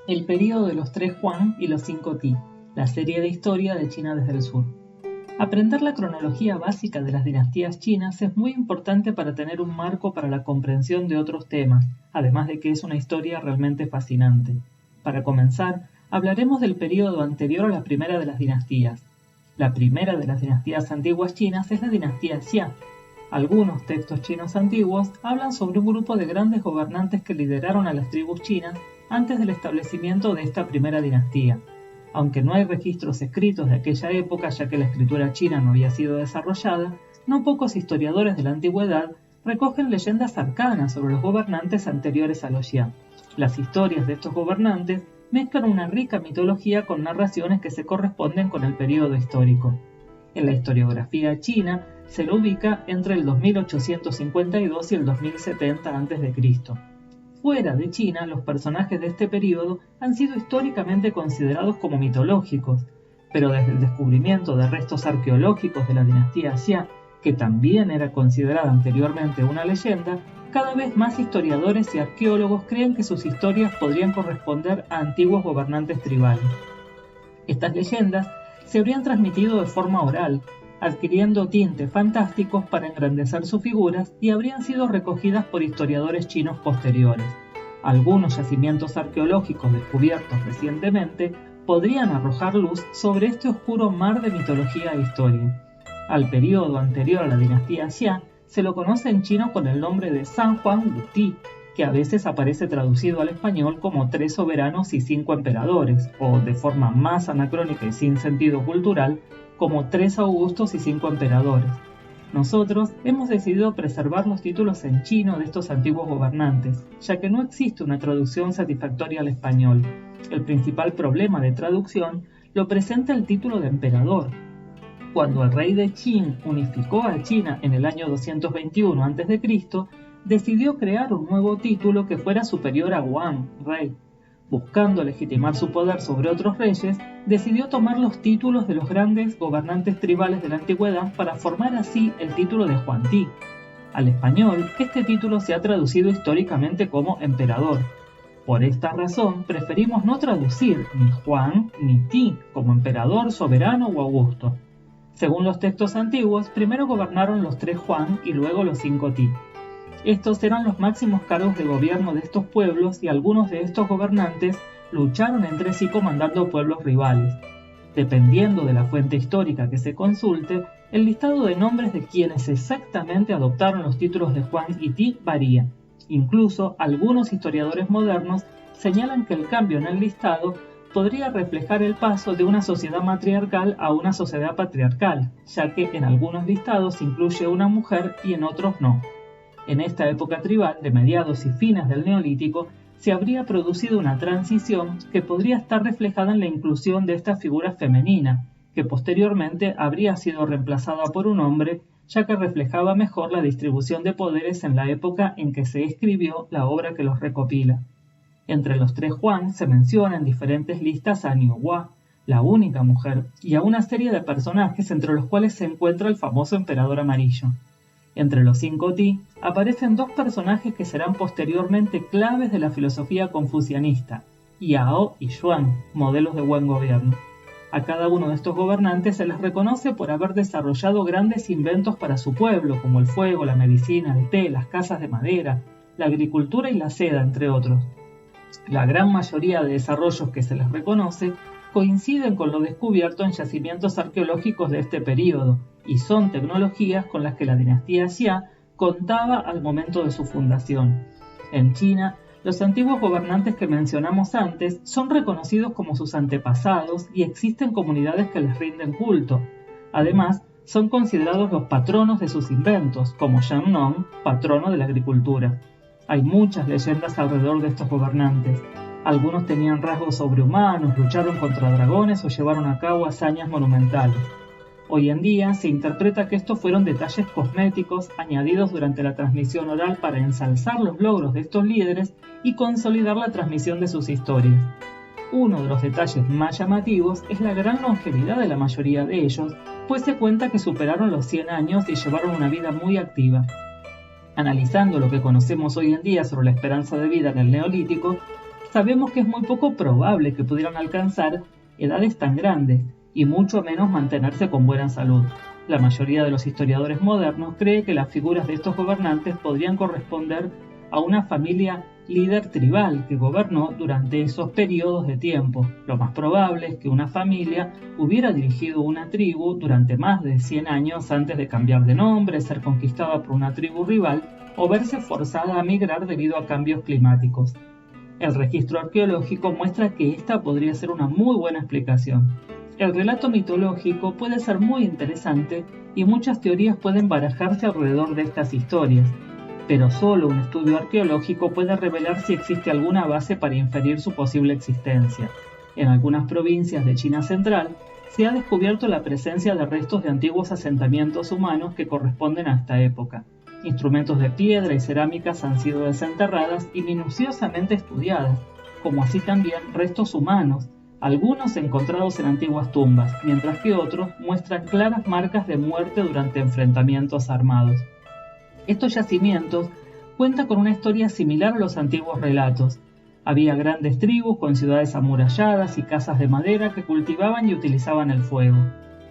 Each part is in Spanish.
El período de los 3 Huang y los 5 Ti, la serie de historia de China desde el sur. Aprender la cronología básica de las dinastías chinas es muy importante para tener un marco para la comprensión de otros temas, además de que es una historia realmente fascinante. Para comenzar, hablaremos del período anterior a la primera de las dinastías. La primera de las dinastías antiguas chinas es la dinastía Xia. Algunos textos chinos antiguos hablan sobre un grupo de grandes gobernantes que lideraron a las tribus chinas antes del establecimiento de esta primera dinastía. Aunque no hay registros escritos de aquella época, ya que la escritura china no había sido desarrollada, no pocos historiadores de la antigüedad recogen leyendas arcanas sobre los gobernantes anteriores a los Xia. Las historias de estos gobernantes mezclan una rica mitología con narraciones que se corresponden con el período histórico. En la historiografía china se lo ubica entre el 2852 y el 2070 a.C. Fuera de China, los personajes de este período han sido históricamente considerados como mitológicos, pero desde el descubrimiento de restos arqueológicos de la dinastía Xia, que también era considerada anteriormente una leyenda, cada vez más historiadores y arqueólogos creen que sus historias podrían corresponder a antiguos gobernantes tribales. Estas leyendas se habrían transmitido de forma oral, adquiriendo tintes fantásticos para engrandecer sus figuras y habrían sido recogidas por historiadores chinos posteriores. Algunos yacimientos arqueológicos descubiertos recientemente podrían arrojar luz sobre este oscuro mar de mitología e historia. Al periodo anterior a la dinastía Xia se lo conoce en chino con el nombre de San Huang Wuti, que a veces aparece traducido al español como 3 soberanos y 5 emperadores, o de forma más anacrónica y sin sentido cultural, como 3 augustos y 5 emperadores. Nosotros hemos decidido preservar los títulos en chino de estos antiguos gobernantes, ya que no existe una traducción satisfactoria al español. El principal problema de traducción lo presenta el título de emperador. Cuando el rey de Qin unificó a China en el año 221 a.C., decidió crear un nuevo título que fuera superior a Wang, rey. Buscando legitimar su poder sobre otros reyes, decidió tomar los títulos de los grandes gobernantes tribales de la antigüedad para formar así el título de Huangdi. Al español, este título se ha traducido históricamente como emperador. Por esta razón, preferimos no traducir ni Huang ni Ti como emperador, soberano o augusto. Según los textos antiguos, primero gobernaron los 3 Huang y luego los 5 Ti. Estos eran los máximos cargos de gobierno de estos pueblos y algunos de estos gobernantes lucharon entre sí comandando pueblos rivales. Dependiendo de la fuente histórica que se consulte, el listado de nombres de quienes exactamente adoptaron los títulos de Huang y Ti varía. Incluso algunos historiadores modernos señalan que el cambio en el listado podría reflejar el paso de una sociedad matriarcal a una sociedad patriarcal, ya que en algunos listados incluye una mujer y en otros no. En esta época tribal, de mediados y fines del Neolítico, se habría producido una transición que podría estar reflejada en la inclusión de esta figura femenina, que posteriormente habría sido reemplazada por un hombre, ya que reflejaba mejor la distribución de poderes en la época en que se escribió la obra que los recopila. Entre los 3 Huang se menciona en diferentes listas a Niu Hua, la única mujer, y a una serie de personajes entre los cuales se encuentra el famoso emperador amarillo. Entre los 5 Ti aparecen 2 personajes que serán posteriormente claves de la filosofía confucianista, Yao y Xuan, modelos de buen gobierno. A cada uno de estos gobernantes se les reconoce por haber desarrollado grandes inventos para su pueblo, como el fuego, la medicina, el té, las casas de madera, la agricultura y la seda, entre otros. La gran mayoría de desarrollos que se les reconoce coinciden con lo descubierto en yacimientos arqueológicos de este período, y son tecnologías con las que la dinastía Xia contaba al momento de su fundación. En China, los antiguos gobernantes que mencionamos antes son reconocidos como sus antepasados y existen comunidades que les rinden culto. Además, son considerados los patronos de sus inventos, como Shen Nong, patrono de la agricultura. Hay muchas leyendas alrededor de estos gobernantes. Algunos tenían rasgos sobrehumanos, lucharon contra dragones o llevaron a cabo hazañas monumentales. Hoy en día se interpreta que estos fueron detalles cosméticos añadidos durante la transmisión oral para ensalzar los logros de estos líderes y consolidar la transmisión de sus historias. Uno de los detalles más llamativos es la gran longevidad de la mayoría de ellos, pues se cuenta que superaron los 100 años y llevaron una vida muy activa. Analizando lo que conocemos hoy en día sobre la esperanza de vida en el Neolítico, sabemos que es muy poco probable que pudieran alcanzar edades tan grandes y mucho menos mantenerse con buena salud. La mayoría de los historiadores modernos cree que las figuras de estos gobernantes podrían corresponder a una familia líder tribal que gobernó durante esos periodos de tiempo. Lo más probable es que una familia hubiera dirigido una tribu durante más de 100 años antes de cambiar de nombre, ser conquistada por una tribu rival o verse forzada a migrar debido a cambios climáticos. El registro arqueológico muestra que esta podría ser una muy buena explicación. El relato mitológico puede ser muy interesante y muchas teorías pueden barajarse alrededor de estas historias, pero solo un estudio arqueológico puede revelar si existe alguna base para inferir su posible existencia. En algunas provincias de China central se ha descubierto la presencia de restos de antiguos asentamientos humanos que corresponden a esta época. Instrumentos de piedra y cerámicas han sido desenterradas y minuciosamente estudiadas, como así también restos humanos, algunos encontrados en antiguas tumbas, mientras que otros muestran claras marcas de muerte durante enfrentamientos armados. Estos yacimientos cuentan con una historia similar a los antiguos relatos. Había grandes tribus con ciudades amuralladas y casas de madera que cultivaban y utilizaban el fuego.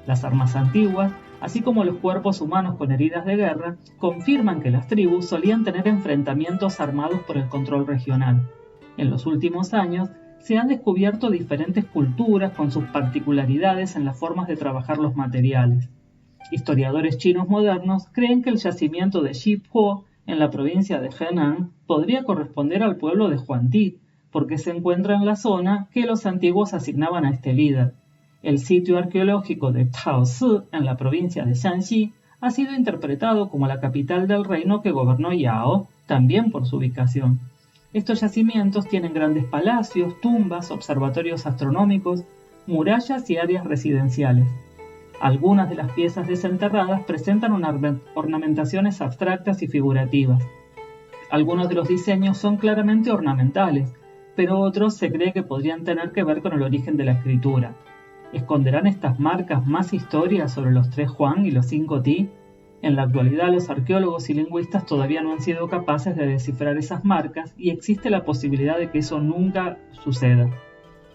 Las armas antiguas, así como los cuerpos humanos con heridas de guerra, confirman que las tribus solían tener enfrentamientos armados por el control regional. En los últimos años, se han descubierto diferentes culturas con sus particularidades en las formas de trabajar los materiales. Historiadores chinos modernos creen que el yacimiento de Xipo, en la provincia de Henan, podría corresponder al pueblo de Huangti, porque se encuentra en la zona que los antiguos asignaban a este líder. El sitio arqueológico de Taozi, en la provincia de Shanxi, ha sido interpretado como la capital del reino que gobernó Yao, también por su ubicación. Estos yacimientos tienen grandes palacios, tumbas, observatorios astronómicos, murallas y áreas residenciales. Algunas de las piezas desenterradas presentan ornamentaciones abstractas y figurativas. Algunos de los diseños son claramente ornamentales, pero otros se cree que podrían tener que ver con el origen de la escritura. ¿Esconderán estas marcas más historias sobre los 3 Huang y los 5 Ti? En la actualidad, los arqueólogos y lingüistas todavía no han sido capaces de descifrar esas marcas y existe la posibilidad de que eso nunca suceda.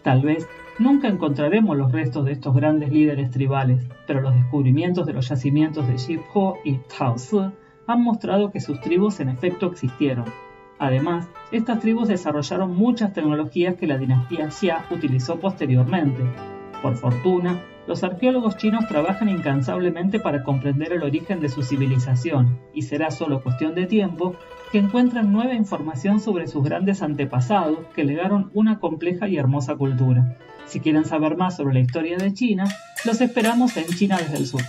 Tal vez nunca encontraremos los restos de estos grandes líderes tribales, pero los descubrimientos de los yacimientos de Xipo y Taozi han mostrado que sus tribus en efecto existieron. Además, estas tribus desarrollaron muchas tecnologías que la dinastía Xia utilizó posteriormente. Por fortuna, los arqueólogos chinos trabajan incansablemente para comprender el origen de su civilización, y será solo cuestión de tiempo que encuentren nueva información sobre sus grandes antepasados que legaron una compleja y hermosa cultura. Si quieren saber más sobre la historia de China, los esperamos en China desde el Sur.